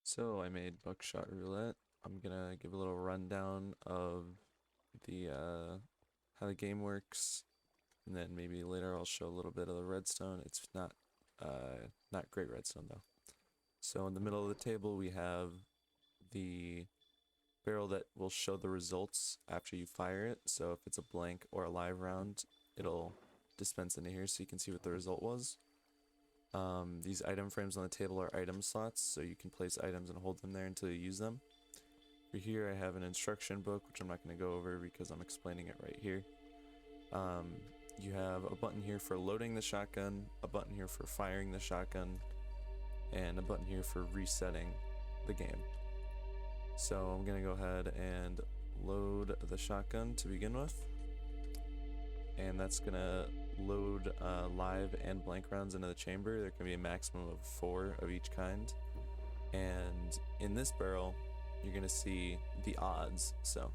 So I made Buckshot Roulette. I'm gonna give a little rundown of the how the game works, and then maybe later I'll show a little bit of the redstone. It's not great redstone though. So in the middle of the table we have the barrel that will show the results after you fire it. So if it's a blank or a live round, it'll dispense into here so you can see what the result was. These item frames on the table are item slots, so you can place items and hold them there until you use them. For here I have an instruction book, which I'm not going to go over because I'm explaining it right here. You have a button here for loading the shotgun, a button here for firing the shotgun, and a button here for resetting the game. So I'm going to go ahead and load the shotgun to begin with. And that's going to load live and blank rounds into the chamber. There can be a maximum of 4 of each kind. And in this barrel, you're going to see the odds. So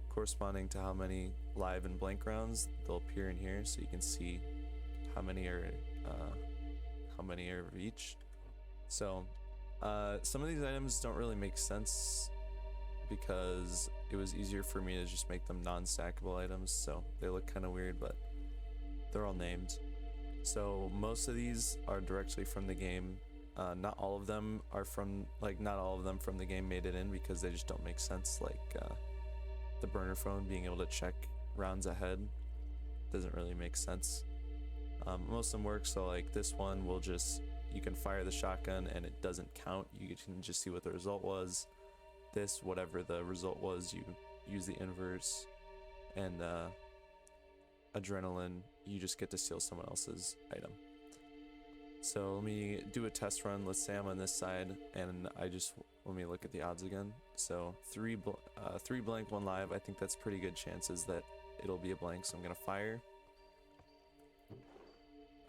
corresponding to how many live and blank rounds, they'll appear in here so you can see how many are of each. So some of these items don't really make sense because it was easier for me to just make them non-stackable items, so they look kind of weird, but they're all named. So most of these are directly from the game. Not all of them are from, not all of them from the game made it in because they just don't make sense, like the burner phone being able to check rounds ahead doesn't really make sense. Most of them work, so like this one will just, you can fire the shotgun and it doesn't count, you can just see what the result was. This, whatever the result was, you use the inverse, and adrenaline, you just get to steal someone else's item. So let me do a test run. Let's say I'm on this side, and let me look at the odds again. So 3 blank, 1 live. I think that's pretty good chances that it'll be a blank, so I'm gonna fire.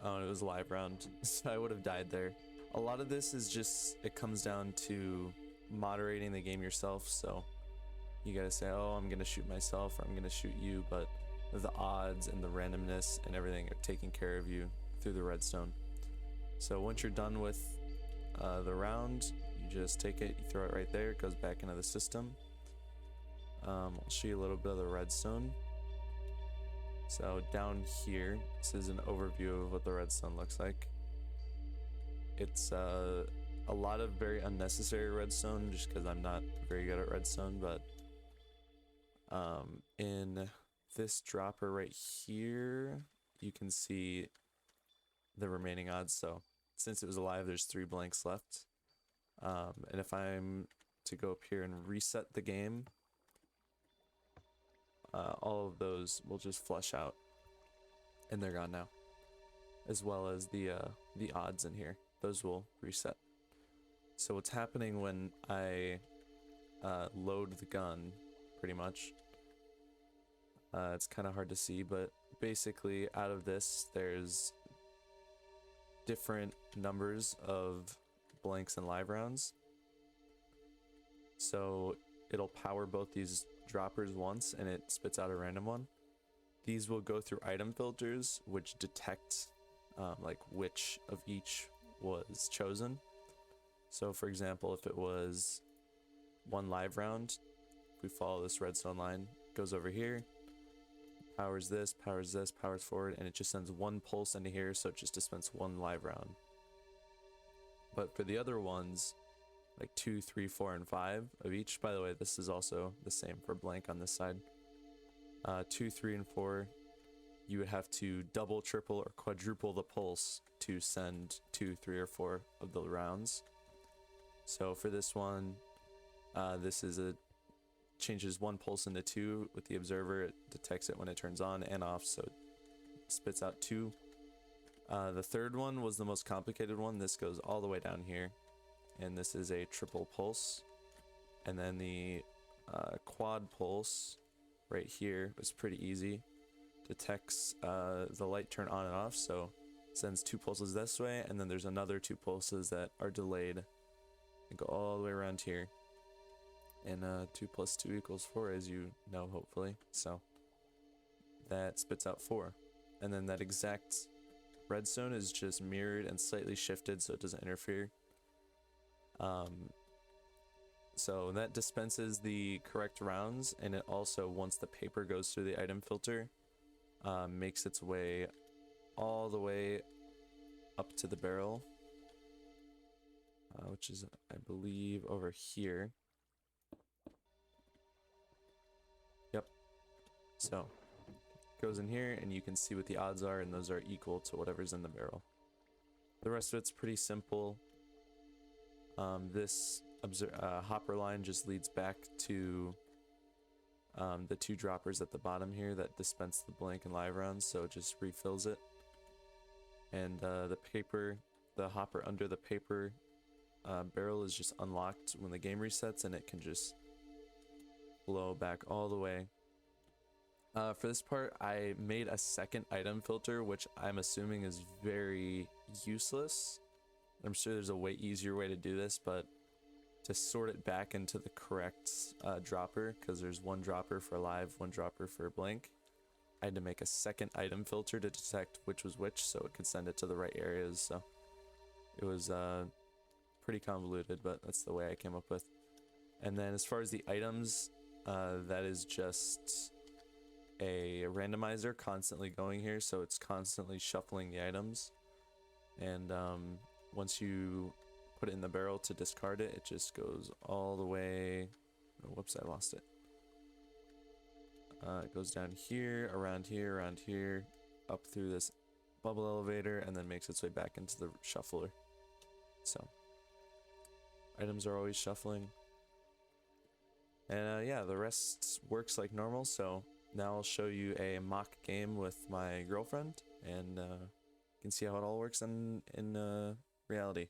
Oh, it was a live round, so I would have died there. A lot of this is just, it comes down to moderating the game yourself, so you gotta say, oh, I'm gonna shoot myself or I'm gonna shoot you, but the odds and the randomness and everything are taking care of you through the redstone. So once you're done with the round, you just take it, you throw it right there, it goes back into the system. I'll show you a little bit of the redstone. So down here, this is an overview of what the redstone looks like. It's a lot of very unnecessary redstone just because I'm not very good at redstone, but in this dropper right here, you can see the remaining odds. So since it was alive, there's 3 blanks left. And if I'm to go up here and reset the game, all of those will just flush out and they're gone now, as well as the odds in here. Those will reset. So what's happening when I load the gun, pretty much, it's kind of hard to see, but basically out of this there's different numbers of blanks and live rounds. So it'll power both these droppers once and it spits out a random one. These will go through item filters which detect like which of each was chosen. So for example, if it was 1 live round, if we follow this redstone line, it goes over here, powers this, powers forward, and it just sends 1 pulse into here, so it just dispenses 1 live round. But for the other ones, like 2, 3, 4, and 5 of each, by the way, this is also the same for blank on this side. 2, 3, and 4, you would have to double, triple, or quadruple the pulse to send 2, 3, or 4 of the rounds. So for this one, this is changes 1 pulse into 2 with the observer. It detects it when it turns on and off, so it spits out 2. The third one was the most complicated one. This goes all the way down here, and this is a triple pulse. And then the quad pulse right here was pretty easy. Detects the light turn on and off, so sends 2 pulses this way, and then there's another 2 pulses that are delayed and go all the way around here. And 2 plus 2 equals 4, as you know, hopefully. So that spits out 4. And then that exact redstone is just mirrored and slightly shifted so it doesn't interfere. So that dispenses the correct rounds, and it also, once the paper goes through the item filter, makes its way all the way up to the barrel, which is, I believe, over here. Yep. So goes in here, and you can see what the odds are, and those are equal to whatever's in the barrel. The rest of it's pretty simple. This hopper line just leads back to the 2 droppers at the bottom here that dispense the blank and live rounds, so it just refills it. And the hopper under the paper barrel is just unlocked when the game resets, and it can just flow back all the way. For this part, I made a second item filter, which I'm assuming is very useless. I'm sure there's a way easier way to do this, but to sort it back into the correct dropper, because there's 1 dropper for live, 1 dropper for blank, I had to make a second item filter to detect which was which, so it could send it to the right areas. So it was pretty convoluted, but that's the way I came up with. And then as far as the items, that is just a randomizer constantly going here, so it's constantly shuffling the items. And once you put it in the barrel to discard it, it just goes all the way. Oh, whoops, I lost it. It goes down here, around here, up through this bubble elevator, and then makes its way back into the shuffler. So items are always shuffling. And yeah, the rest works like normal. So now I'll show you a mock game with my girlfriend, and you can see how it all works in reality.